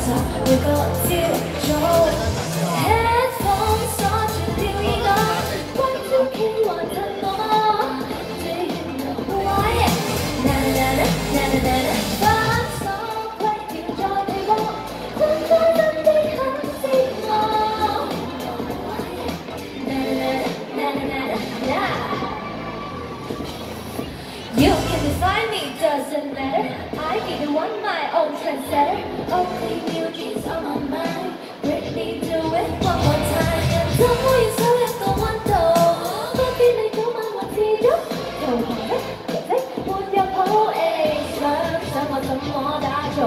每個朝早 ，headphone 鎖住了耳朵，y2k還襯我，這原來壞。啦啦啦啦啦啦啦，反鎖規條在地窩，困在真的很寂寞。啦啦啦啦啦啦啦。You can define me, doesn't matter. I be the one, my own trendsetter. Only music on my mind. Let me do it one more time. 怎麼要守一個溫度？不必你早晚還自足。圖紅的顏色沒有譜，想我怎麼打造？